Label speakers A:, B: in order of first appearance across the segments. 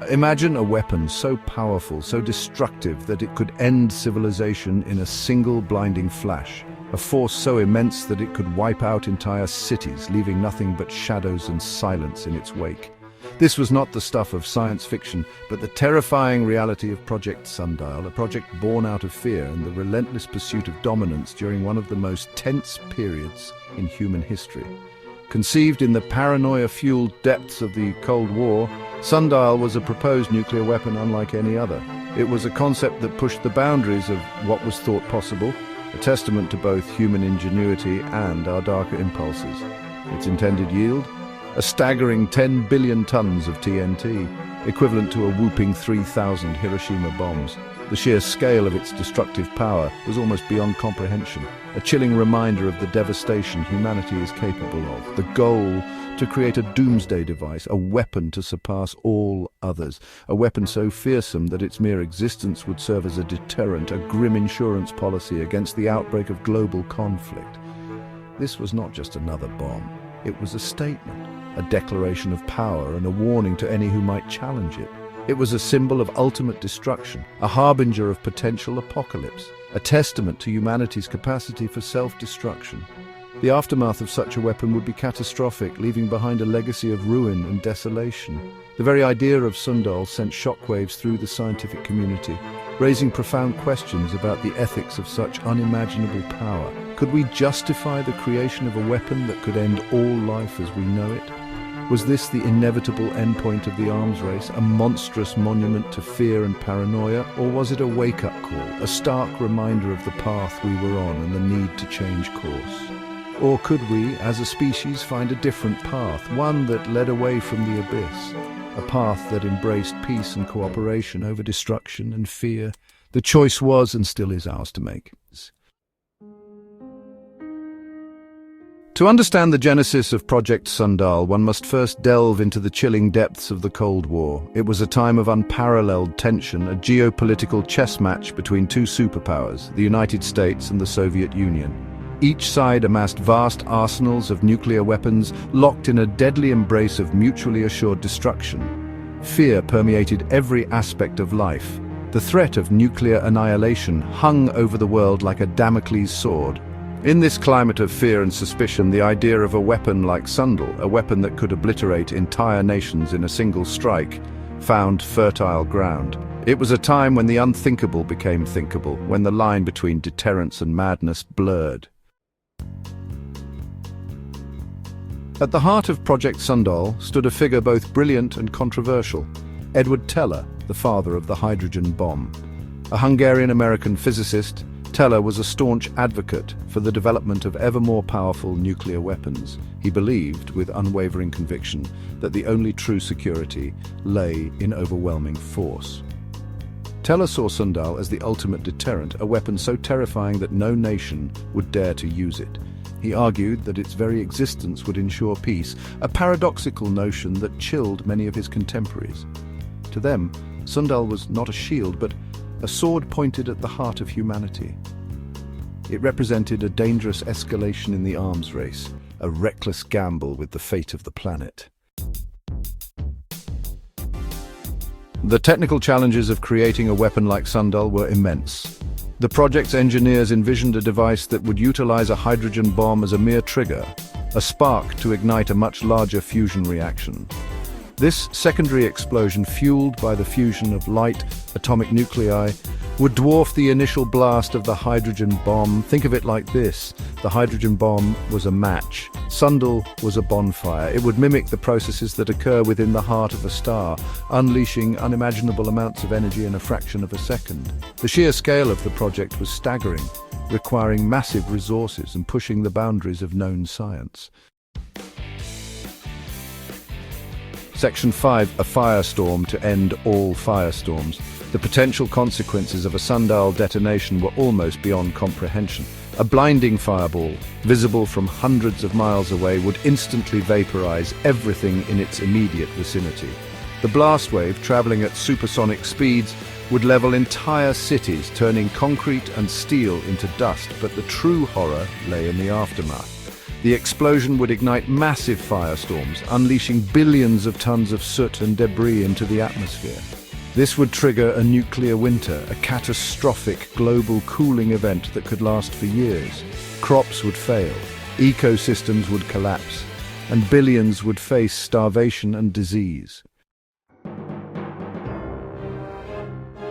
A: Imagine a weapon so powerful, so destructive that it could end civilization in a single blinding flash. A force so immense that it could wipe out entire cities, leaving nothing but shadows and silence in its wake. This was not the stuff of science fiction, but the terrifying reality of Project Sundial, a project born out of fear and the relentless pursuit of dominance during one of the most tense periods in human history. Conceived in the paranoia-fueled depths of the Cold War, Sundial was a proposed nuclear weapon unlike any other. It was a concept that pushed the boundaries of what was thought possible, a testament to both human ingenuity and our darker impulses. Its intended yield? A staggering 10 billion tons of TNT, equivalent to a whooping 3,000 Hiroshima bombs. The sheer scale of its destructive power was almost beyond comprehension, a chilling reminder of the devastation humanity is capable of. The goal, to create a doomsday device, a weapon to surpass all others, a weapon so fearsome that its mere existence would serve as a deterrent, a grim insurance policy against the outbreak of global conflict. This was not just another bomb. It was a statement, a declaration of power and a warning to any who might challenge it. It was a symbol of ultimate destruction, a harbinger of potential apocalypse, a testament to humanity's capacity for self-destruction. The aftermath of such a weapon would be catastrophic, leaving behind a legacy of ruin and desolation. The very idea of Sundial sent shockwaves through the scientific community, raising profound questions about the ethics of such unimaginable power. Could we justify the creation of a weapon that could end all life as we know it? Was this the inevitable endpoint of the arms race, a monstrous monument to fear and paranoia, or was it a wake-up call, a stark reminder of the path we were on and the need to change course? Or could we, as a species, find a different path, one that led away from the abyss, a path that embraced peace and cooperation over destruction and fear? The choice was and still is ours to make. To understand the genesis of Project Sundial, one must first delve into the chilling depths of the Cold War. It was a time of unparalleled tension, a geopolitical chess match between two superpowers, the United States and the Soviet Union. Each side amassed vast arsenals of nuclear weapons, locked in a deadly embrace of mutually assured destruction. Fear permeated every aspect of life. The threat of nuclear annihilation hung over the world like a Damocles sword. In this climate of fear and suspicion, the idea of a weapon like Sundial, a weapon that could obliterate entire nations in a single strike, found fertile ground. It was a time when the unthinkable became thinkable, when the line between deterrence and madness blurred. At the heart of Project Sundial stood a figure both brilliant and controversial, Edward Teller, the father of the hydrogen bomb. A Hungarian-American physicist, Teller was a staunch advocate for the development of ever more powerful nuclear weapons. He believed, with unwavering conviction, that the only true security lay in overwhelming force. Teller saw Sundial as the ultimate deterrent, a weapon so terrifying that no nation would dare to use it. He argued that its very existence would ensure peace, a paradoxical notion that chilled many of his contemporaries. To them, Sundial was not a shield, but a sword pointed at the heart of humanity. It represented a dangerous escalation in the arms race, a reckless gamble with the fate of the planet. The technical challenges of creating a weapon like Sundial were immense. The project's engineers envisioned a device that would utilize a hydrogen bomb as a mere trigger, a spark to ignite a much larger fusion reaction. This secondary explosion, fueled by the fusion of light atomic nuclei, would dwarf the initial blast of the hydrogen bomb. Think of it like this: the hydrogen bomb was a match, Sundial was a bonfire. It would mimic the processes that occur within the heart of a star, unleashing unimaginable amounts of energy in a fraction of a second. The sheer scale of the project was staggering, requiring massive resources and pushing the boundaries of known science. Section 5, a firestorm to end all firestorms. The potential consequences of a Sundial detonation were almost beyond comprehension. A blinding fireball, visible from hundreds of miles away, would instantly vaporize everything in its immediate vicinity. The blast wave, traveling at supersonic speeds, would level entire cities, turning concrete and steel into dust, but the true horror lay in the aftermath. The explosion would ignite massive firestorms, unleashing billions of tons of soot and debris into the atmosphere. This would trigger a nuclear winter, a catastrophic global cooling event that could last for years. Crops would fail, ecosystems would collapse, and billions would face starvation and disease.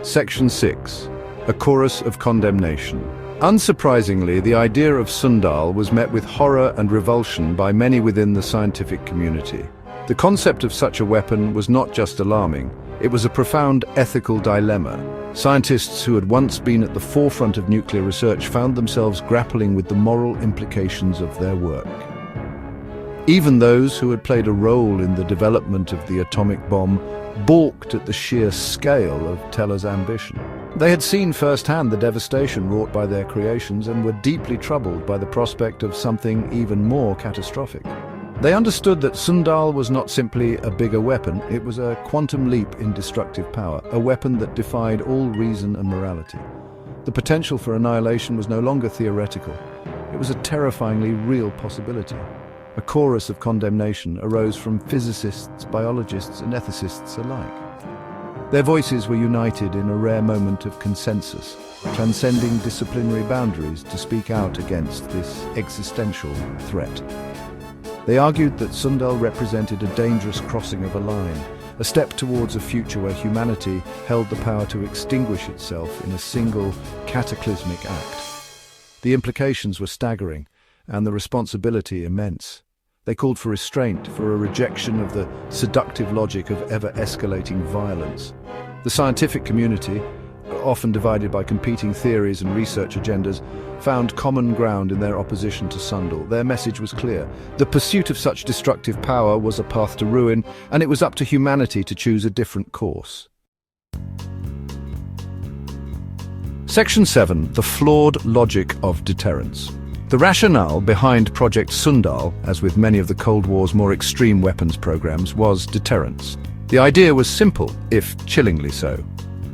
A: Section 6. A chorus of condemnation. Unsurprisingly, the idea of Sundal was met with horror and revulsion by many within the scientific community. The concept of such a weapon was not just alarming, it was a profound ethical dilemma. Scientists who had once been at the forefront of nuclear research found themselves grappling with the moral implications of their work. Even those who had played a role in the development of the atomic bomb balked at the sheer scale of Teller's ambition. They had seen firsthand the devastation wrought by their creations and were deeply troubled by the prospect of something even more catastrophic. They understood that Sundal was not simply a bigger weapon, it was a quantum leap in destructive power, a weapon that defied all reason and morality. The potential for annihilation was no longer theoretical, it was a terrifyingly real possibility. A chorus of condemnation arose from physicists, biologists, and ethicists alike. Their voices were united in a rare moment of consensus, transcending disciplinary boundaries to speak out against this existential threat. They argued that Sundal represented a dangerous crossing of a line, a step towards a future where humanity held the power to extinguish itself in a single cataclysmic act. The implications were staggering, and the responsibility immense. They called for restraint, for a rejection of the seductive logic of ever-escalating violence. The scientific community, often divided by competing theories and research agendas, found common ground in their opposition to Sundal. Their message was clear. The pursuit of such destructive power was a path to ruin, and it was up to humanity to choose a different course. Section 7. The flawed logic of deterrence. The rationale behind Project Sundal, as with many of the Cold War's more extreme weapons programs, was deterrence. The idea was simple, if chillingly so.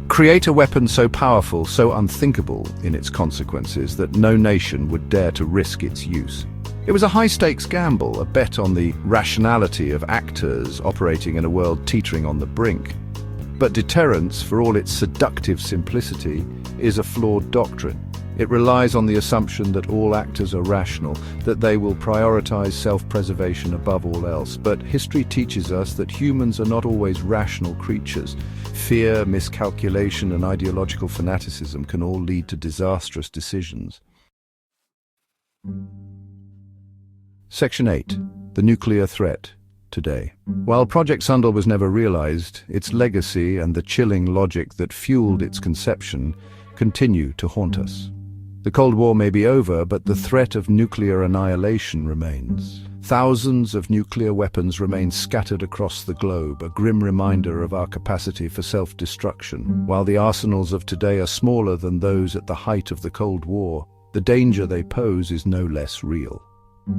A: Create a weapon so powerful, so unthinkable in its consequences that no nation would dare to risk its use. It was a high-stakes gamble, a bet on the rationality of actors operating in a world teetering on the brink. But deterrence, for all its seductive simplicity, is a flawed doctrine. It relies on the assumption that all actors are rational, that they will prioritize self-preservation above all else. But history teaches us that humans are not always rational creatures. Fear, miscalculation, and ideological fanaticism can all lead to disastrous decisions. Section 8. The nuclear threat today. While Project Sundal was never realized, its legacy and the chilling logic that fueled its conception continue to haunt us. The Cold War may be over, but the threat of nuclear annihilation remains. Thousands of nuclear weapons remain scattered across the globe, a grim reminder of our capacity for self-destruction. While the arsenals of today are smaller than those at the height of the Cold War, the danger they pose is no less real.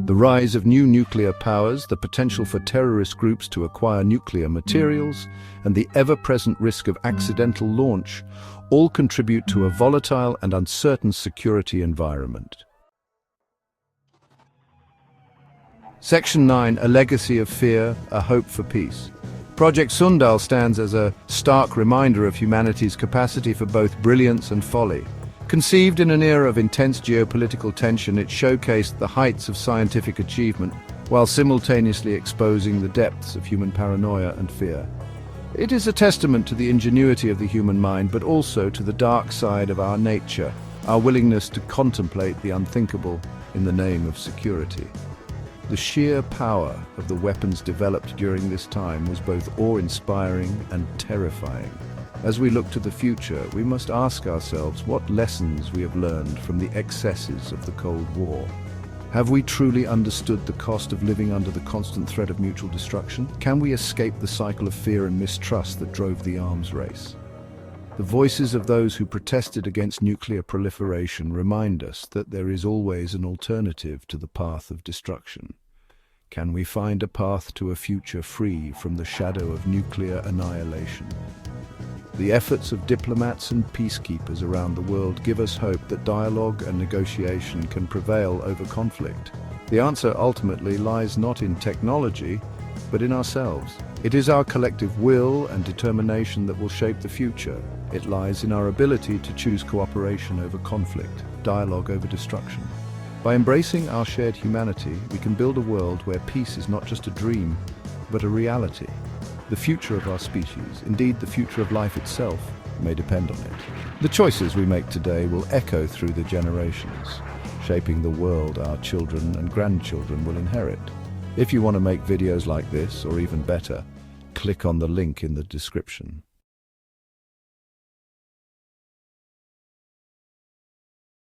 A: The rise of new nuclear powers, the potential for terrorist groups to acquire nuclear materials, and the ever-present risk of accidental launch all contribute to a volatile and uncertain security environment. Section 9. A legacy of fear, a hope for peace. Project Sundal stands as a stark reminder of humanity's capacity for both brilliance and folly. Conceived in an era of intense geopolitical tension, it showcased the heights of scientific achievement while simultaneously exposing the depths of human paranoia and fear. It is a testament to the ingenuity of the human mind, but also to the dark side of our nature, our willingness to contemplate the unthinkable in the name of security. The sheer power of the weapons developed during this time was both awe-inspiring and terrifying. As we look to the future, we must ask ourselves what lessons we have learned from the excesses of the Cold War. Have we truly understood the cost of living under the constant threat of mutual destruction? Can we escape the cycle of fear and mistrust that drove the arms race? The voices of those who protested against nuclear proliferation remind us that there is always an alternative to the path of destruction. Can we find a path to a future free from the shadow of nuclear annihilation? The efforts of diplomats and peacekeepers around the world give us hope that dialogue and negotiation can prevail over conflict. The answer ultimately lies not in technology, but in ourselves. It is our collective will and determination that will shape the future. It lies in our ability to choose cooperation over conflict, dialogue over destruction. By embracing our shared humanity, we can build a world where peace is not just a dream, but a reality. The future of our species, indeed the future of life itself, may depend on it. The choices we make today will echo through the generations, shaping the world our children and grandchildren will inherit. If you want to make videos like this, or even better, click on the link in the description.